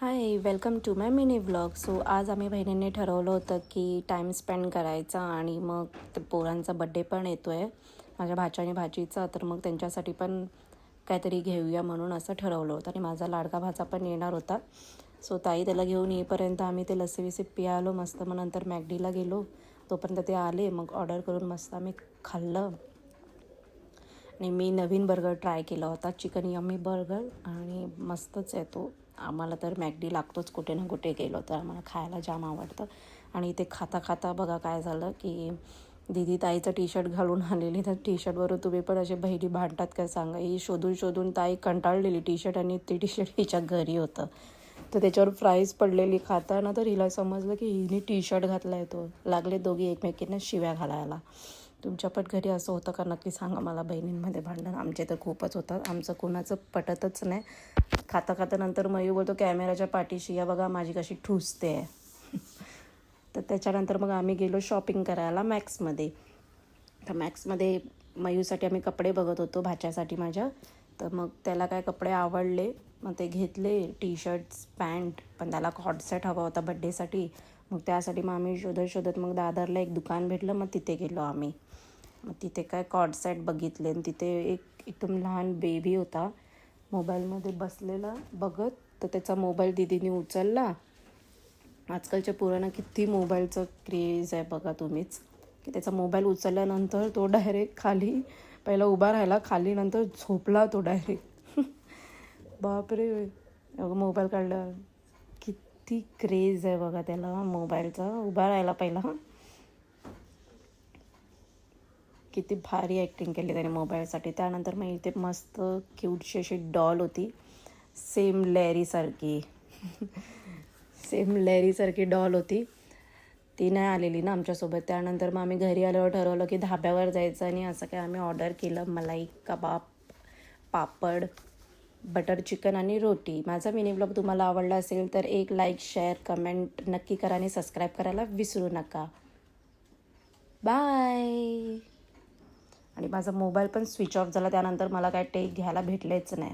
High, welcome to my mini vlog. So आज आम्ही बहिणींनी ठरवलं होतं की टाईम स्पेंड करायचा आणि मग ते पोरांचा बड्डे पण येतो आहे माझ्या भाच्या आणि भाचीचा, तर मग त्यांच्यासाठी पण काहीतरी घेऊया म्हणून असं ठरवलं होतं. आणि माझा लाडका भाचा पण येणार होता. सो ताई त्याला घेऊन येईपर्यंत आम्ही ते लस्सी विसी पियालो मस्त. मग नंतर मॅकडीला गेलो, तोपर्यंत ते आले. मग ऑर्डर करून मस्त आम्ही खाल्लं. आणि मी नवीन बर्गर ट्राय केला होता, चिकन यम्मी बर्गर, आणि मस्तच आहे तो. आम्हाला तर मॅकडी लागतोच, कुठे ना कुठे गेलो तर आम्हाला खायला जाम आवडतं. आणि ते खाता खाता बघा काय झालं की दीदी ताईचं टी शर्ट घालून आलेली, तर टी शर्टवरून तुम्ही पण असे बहिणी भांडतात काय सांगा. ही शोधून शोधून ताई कंटाळलेली टी शर्ट, आणि ते टी शर्ट हिच्या घरी होतं. तर त्याच्यावर फ्राईज पडलेली खाताना, तर हिला समजलं की हिने टी शर्ट घातला आहे. तो लागले दोघी एकमेकींना शिव्या घालायला. तुमच्या पण घरी असं होतं का नक्की सांगा मला. बहिणींमध्ये भांडण आमचे तर खूपच होतं. आमचं कोणाचं पटतच नाही. खाता खाता नंतर मयूर बोलतो कॅमेराच्या पाठीशी, या बघा माझी कशी ठुसते आहे. तर त्याच्यानंतर मग आम्ही गेलो शॉपिंग करायला मॅक्समध्ये. तर मॅक्समध्ये मयूसाठी आम्ही कपडे बघत होतो, भाच्यासाठी माझ्या. तर मग त्याला काय कपडे आवडले, मग ते घेतले. टी शर्ट्स, पॅन्ट, पण त्याला कॉट सेट हवा होता बड्डेसाठी. मग त्यासाठी मग आम्ही शोधत शोधत मग दादरला एक दुकान भेटलं, मग तिथे गेलो आम्ही. मग तिथे काय कॉट सेट बघितले, आणि तिथे एक एकदम लहान बेबी होता मोबाईलमध्ये बसलेला बघत. तर त्याचा मोबाईल दीदीने उचलला. आजकालच्या पोरांना किती मोबाईलचं क्रेज आहे बघा तुम्हीच. की त्याचा मोबाईल उचलल्यानंतर तो डायरेक्ट खाली पहिला उभा राहिला, खाली नंतर झोपला तो डायरेक्ट. बापरे, मोबाईल काढला. किती क्रेज आहे बघा त्याला मोबाईलचा. उभा राहिला पहिला, किती भारी ॲक्टिंग केली त्याने मोबाईलसाठी. त्यानंतर मग इथे मस्त क्यूटशी अशी डॉल होती, सेम लॅरीसारखी. सेम लॅरीसारखी डॉल होती. ती नाही आलेली ना आमच्यासोबत. त्यानंतर मग आम्ही घरी आल्यावर ठरवलं की धाब्यावर जायचं, आणि असं काय आम्ही ऑर्डर केलं मलाई कबाब, पापड, बटर चिकन आणि रोटी. माझा मिनी ब्लॉग तुम्हाला आवडला असेल तर एक लाईक, शेअर, कमेंट नक्की करा, आणि सबस्क्राईब करायला विसरू नका. बाय. आणि माझा मोबाईल पण स्विच ऑफ झाला, त्यानंतर मला काय टेक घ्यायला भेटलेच नाही.